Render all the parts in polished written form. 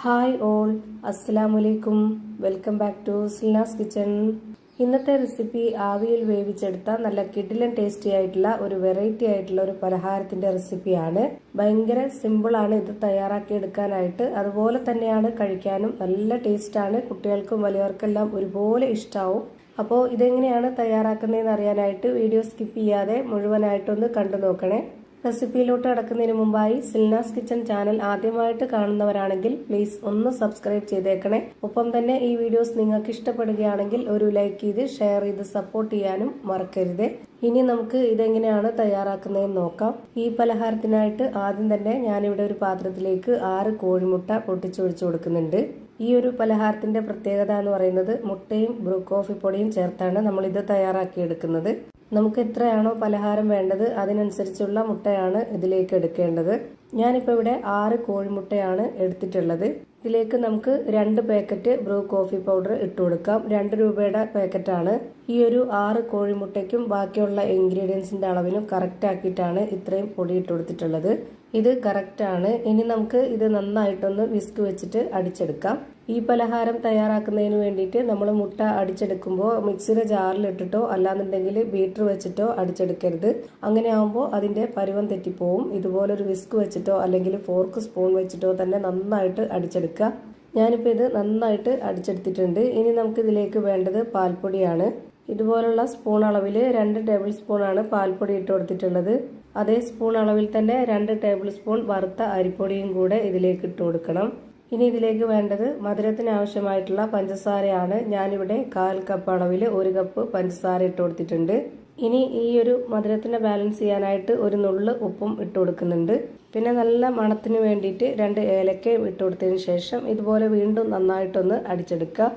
Hi all, അസ്സലാമലൈക്കും. Welcome back to Silnas kitchen. ഇന്നത്തെ recipe ആവിയിൽ വേവിച്ചെടുത്ത നല്ല കിടിലൻ ടേസ്റ്റി ആയിട്ടുള്ള ഒരു വെറൈറ്റി ആയിട്ടുള്ള ഒരു പലഹാരത്തിന്റെ റെസിപ്പിയാണ്. ഭയങ്കര സിമ്പിളാണ് ഇത് തയ്യാറാക്കി എടുക്കാനായിട്ട്. അതുപോലെ തന്നെയാണ് കഴിക്കാനും നല്ല ടേസ്റ്റാണ്. കുട്ടികൾക്കും വലിയവർക്കെല്ലാം ഒരുപോലെ ഇഷ്ടാവും. അപ്പോൾ ഇതെങ്ങനെയാണ് തയ്യാറാക്കുന്നതെന്ന് അറിയാനായിട്ട് വീഡിയോ സ്കിപ്പ് ചെയ്യാതെ മുഴുവനായിട്ടൊന്ന് കണ്ടു നോക്കണേ. റെസിപ്പിയിലോട്ട് കടക്കുന്നതിന് മുമ്പായി സിൽനാസ് കിച്ചൺ ചാനൽ ആദ്യമായിട്ട് കാണുന്നവരാണെങ്കിൽ പ്ലീസ് ഒന്ന് സബ്സ്ക്രൈബ് ചെയ്തേക്കണേ. ഒപ്പം തന്നെ ഈ വീഡിയോസ് നിങ്ങൾക്ക് ഇഷ്ടപ്പെടുകയാണെങ്കിൽ ഒരു ലൈക്ക് ചെയ്ത് ഷെയർ ചെയ്ത് സപ്പോർട്ട് ചെയ്യാനും മറക്കരുത്. ഇനി നമുക്ക് ഇതെങ്ങനെയാണ് തയ്യാറാക്കുന്നതെന്ന് നോക്കാം. ഈ പലഹാരത്തിനായിട്ട് ആദ്യം തന്നെ ഞാനിവിടെ ഒരു പാത്രത്തിലേക്ക് 6 കോഴിമുട്ട പൊട്ടിച്ചൊഴിച്ചു കൊടുക്കുന്നുണ്ട്. ഈ ഒരു പലഹാരത്തിന്റെ പ്രത്യേകത എന്ന് പറയുന്നത് മുട്ടയും ബ്രൂ കോഫി പൊടിയും ചേർത്താണ് നമ്മൾ ഇത് തയ്യാറാക്കി എടുക്കുന്നത്. നമുക്ക് എത്രയാണോ പലഹാരം വേണ്ടത് അതിനനുസരിച്ചുള്ള മുട്ടയാണ് ഇതിലേക്ക് എടുക്കേണ്ടത്. ഞാനിപ്പോൾ ഇവിടെ 6 കോഴിമുട്ടയാണ് എടുത്തിട്ടുള്ളത്. ഇതിലേക്ക് നമുക്ക് 2 പാക്കറ്റ് ബ്രൂ കോഫി പൗഡർ ഇട്ട് കൊടുക്കാം. 2 രൂപയുടെ പാക്കറ്റാണ്. ഈ ഒരു 6 കോഴിമുട്ടയ്ക്കും ബാക്കിയുള്ള ഇൻഗ്രീഡിയൻസിന്റെ അളവിനും കറക്റ്റ് ആക്കിയിട്ടാണ് ഇത്രയും പൊടി ഇട്ട് കൊടുത്തിട്ടുള്ളത്. ഇത് കറക്റ്റ് ആണ്. ഇനി നമുക്ക് ഇത് നന്നായിട്ടൊന്ന് വിസ്ക് വെച്ചിട്ട് അടിച്ചെടുക്കാം. ഈ പലഹാരം തയ്യാറാക്കുന്നതിന് വേണ്ടിയിട്ട് നമ്മൾ മുട്ട അടിച്ചെടുക്കുമ്പോൾ മിക്സിയുടെ ജാറിൽ ഇട്ടിട്ടോ അല്ലാന്നുണ്ടെങ്കിൽ ബീറ്റർ വെച്ചിട്ടോ അടിച്ചെടുക്കരുത്. അങ്ങനെ ആകുമ്പോൾ അതിന്റെ പരുവം തെറ്റിപ്പോവും. ഇതുപോലൊരു വിസ്ക് വെച്ചിട്ടോ അല്ലെങ്കിൽ ഫോർക്ക് സ്പൂൺ വെച്ചിട്ടോ തന്നെ നന്നായിട്ട് അടിച്ചെടുക്കുക. ഞാനിപ്പോൾ ഇത് നന്നായിട്ട് അടിച്ചെടുത്തിട്ടുണ്ട്. ഇനി നമുക്ക് ഇതിലേക്ക് വേണ്ടത് പാൽപ്പൊടിയാണ്. ഇതുപോലുള്ള സ്പൂൺ അളവിൽ 2 ടേബിൾ സ്പൂണാണ് പാൽപ്പൊടി ഇട്ട് കൊടുത്തിട്ടുള്ളത്. അതേ സ്പൂൺ അളവിൽ തന്നെ 2 ടേബിൾ സ്പൂൺ വറുത്ത അരിപ്പൊടിയും കൂടെ ഇതിലേക്ക് ഇട്ട് കൊടുക്കണം. ഇനി ഇതിലേക്ക് വേണ്ടത് മധുരത്തിന് ആവശ്യമായിട്ടുള്ള പഞ്ചസാരയാണ്. ഞാനിവിടെ 1/4 കപ്പ് അളവിൽ 1 കപ്പ് പഞ്ചസാര ഇട്ട് കൊടുത്തിട്ടുണ്ട്. ഇനി ഈ ഒരു മധുരത്തിനെ ബാലൻസ് ചെയ്യാനായിട്ട് ഒരു നുള്ള് ഉപ്പും ഇട്ട് കൊടുക്കുന്നുണ്ട്. പിന്നെ നല്ല മണത്തിന് വേണ്ടിയിട്ട് 2 ഏലക്കയും ഇട്ട് കൊടുത്തതിന് ശേഷം ഇതുപോലെ വീണ്ടും നന്നായിട്ടൊന്ന് അടിച്ചെടുക്കുക.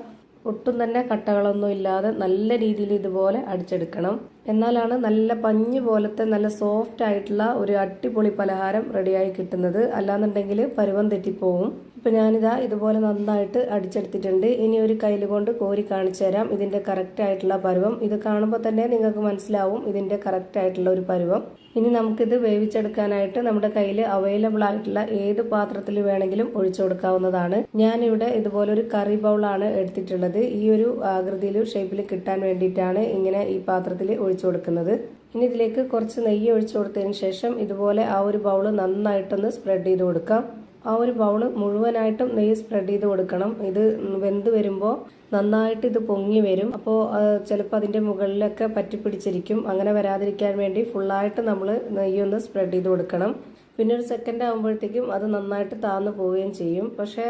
ഒട്ടും തന്നെ കട്ടകളൊന്നും ഇല്ലാതെ നല്ല രീതിയിൽ ഇതുപോലെ അടിച്ചെടുക്കണം. എന്നാലാണ് നല്ല പഞ്ഞി പോലത്തെ നല്ല സോഫ്റ്റ് ആയിട്ടുള്ള ഒരു അടിപൊളി പലഹാരം റെഡിയായി കിട്ടുന്നത്. അല്ലാന്നുണ്ടെങ്കിൽ പരുവം തെറ്റിപ്പോവും. ഇപ്പം ഞാനിതാ ഇതുപോലെ നന്നായിട്ട് അടിച്ചെടുത്തിട്ടുണ്ട്. ഇനി ഒരു കയ്യിൽ കൊണ്ട് കോരി കാണിച്ചു തരാം ഇതിന്റെ കറക്റ്റ് ആയിട്ടുള്ള പരുവം. ഇത് കാണുമ്പോൾ തന്നെ നിങ്ങൾക്ക് മനസ്സിലാവും ഇതിന്റെ കറക്റ്റ് ആയിട്ടുള്ള ഒരു പരുവം. ഇനി നമുക്കിത് വേവിച്ചെടുക്കാനായിട്ട് നമ്മുടെ കയ്യിൽ അവൈലബിൾ ആയിട്ടുള്ള ഏത് പാത്രത്തിൽ വേണമെങ്കിലും ഒഴിച്ചു കൊടുക്കാവുന്നതാണ്. ഞാനിവിടെ ഇതുപോലൊരു കറി ബൗളാണ് എടുത്തിട്ടുള്ളത്. ഈ ഒരു ആകൃതിയിൽ ഷേപ്പിൽ കിട്ടാൻ വേണ്ടിയിട്ടാണ് ഇങ്ങനെ ഈ പാത്രത്തിൽ ഒഴിച്ചു കൊടുക്കുന്നത്. ഇനി ഇതിലേക്ക് കുറച്ച് നെയ്യ് ഒഴിച്ചു കൊടുത്തതിന് ശേഷം ഇതുപോലെ ആ ഒരു ബൗള് നന്നായിട്ടൊന്ന് സ്പ്രെഡ് ചെയ്ത് കൊടുക്കാം. ആ ഒരു ബൗള് മുഴുവനായിട്ടും നെയ്യ് സ്പ്രെഡ് ചെയ്ത് കൊടുക്കണം. ഇത് വെന്ത് വരുമ്പോൾ നന്നായിട്ട് ഇത് പൊങ്ങി വരും. അപ്പോൾ ചിലപ്പോൾ അതിൻ്റെ മുകളിലൊക്കെ പറ്റിപ്പിടിച്ചിരിക്കും. അങ്ങനെ വരാതിരിക്കാൻ വേണ്ടി ഫുള്ളായിട്ട് നമ്മൾ നെയ്യൊന്ന് സ്പ്രെഡ് ചെയ്ത് കൊടുക്കണം. പിന്നെ ഒരു സെക്കൻഡ് ആകുമ്പോഴത്തേക്കും അത് നന്നായിട്ട് താന്നു പോവുകയും ചെയ്യും. പക്ഷേ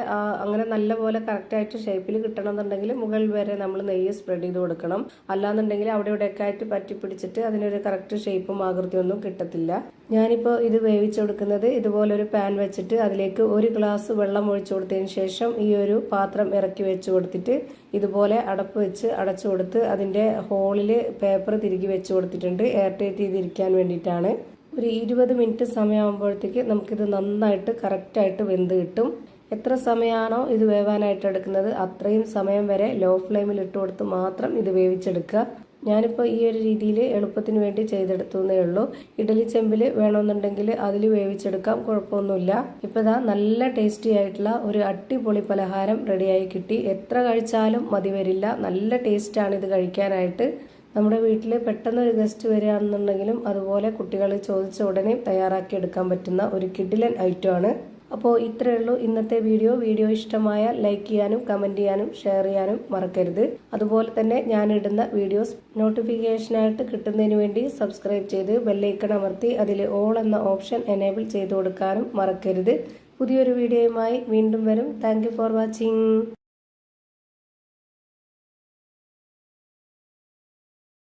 അങ്ങനെ നല്ലപോലെ കറക്റ്റായിട്ട് ഷേപ്പിൽ കിട്ടണമെന്നുണ്ടെങ്കിൽ മുകളിൽ വരെ നമ്മൾ നെയ്യ് സ്പ്രെഡ് ചെയ്ത് കൊടുക്കണം. അല്ലാന്നുണ്ടെങ്കിൽ അവിടെ ഇവിടെയൊക്കെ ആയിട്ട് പറ്റിപ്പിടിച്ചിട്ട് അതിനൊരു കറക്റ്റ് ഷേപ്പും ആകൃതിയൊന്നും കിട്ടത്തില്ല. ഞാനിപ്പോൾ ഇത് വേവിച്ചെടുക്കുന്നത് ഇതുപോലൊരു പാൻ വെച്ചിട്ട് അതിലേക്ക് 1 ഗ്ലാസ് വെള്ളം ഒഴിച്ചു കൊടുത്തതിന് ശേഷം ഈ ഒരു പാത്രം ഇറക്കി വെച്ച് കൊടുത്തിട്ട് ഇതുപോലെ അടപ്പ് വെച്ച് അടച്ചു കൊടുത്ത് അതിൻ്റെ ഹോളിൽ പേപ്പർ തിരികെ വെച്ച് കൊടുത്തിട്ടുണ്ട്. എയർ ടൈറ്റ് ചെയ്തിരിക്കാൻ വേണ്ടിയിട്ടാണ്. ഒരു 20 മിനിറ്റ് സമയമാകുമ്പോഴത്തേക്ക് നമുക്കിത് നന്നായിട്ട് കറക്റ്റായിട്ട് വെന്ത് കിട്ടും. എത്ര സമയമാണോ ഇത് വേവാനായിട്ട് എടുക്കുന്നത് അത്രയും സമയം വരെ ലോ ഫ്ലെയിമിൽ ഇട്ട് കൊടുത്ത് മാത്രം ഇത് വേവിച്ചെടുക്കുക. ഞാനിപ്പോൾ ഈ ഒരു രീതിയിൽ എളുപ്പത്തിന് വേണ്ടി ചെയ്തെടുത്തേ ഉള്ളൂ. ഇഡലി ചെമ്പിൽ വേണമെന്നുണ്ടെങ്കിൽ അതിൽ വേവിച്ചെടുക്കാം, കുഴപ്പമൊന്നുമില്ല. ഇപ്പോൾ ഇതാ നല്ല ടേസ്റ്റി ആയിട്ടുള്ള ഒരു അടിപൊളി പലഹാരം റെഡിയായി കിട്ടി. എത്ര കഴിച്ചാലും മതി വരില്ല. നല്ല ടേസ്റ്റാണ് ഇത് കഴിക്കാനായിട്ട്. നമ്മുടെ വീട്ടിൽ പെട്ടെന്നൊരു ഗസ്റ്റ് വരികയാണെന്നുണ്ടെങ്കിലും അതുപോലെ കുട്ടികൾ ചോദിച്ച ഉടനെ തയ്യാറാക്കി എടുക്കാൻ പറ്റുന്ന ഒരു കിഡിലൻ ഐറ്റമാണ്. അപ്പോൾ ഇത്രയേ ഉള്ളൂ ഇന്നത്തെ വീഡിയോ ഇഷ്ടമായാൽ ലൈക്ക് ചെയ്യാനും കമൻറ്റ് ചെയ്യാനും ഷെയർ ചെയ്യാനും മറക്കരുത്. അതുപോലെ തന്നെ ഞാനിടുന്ന വീഡിയോസ് നോട്ടിഫിക്കേഷനായിട്ട് കിട്ടുന്നതിന് വേണ്ടി സബ്സ്ക്രൈബ് ചെയ്ത് ബെല്ലൈക്കൺ അമർത്തി അതിൽ ഓൾ എന്ന ഓപ്ഷൻ എനേബിൾ ചെയ്ത് കൊടുക്കാനും മറക്കരുത്. പുതിയൊരു വീഡിയോയുമായി വീണ്ടും വരും. Thank you for watching.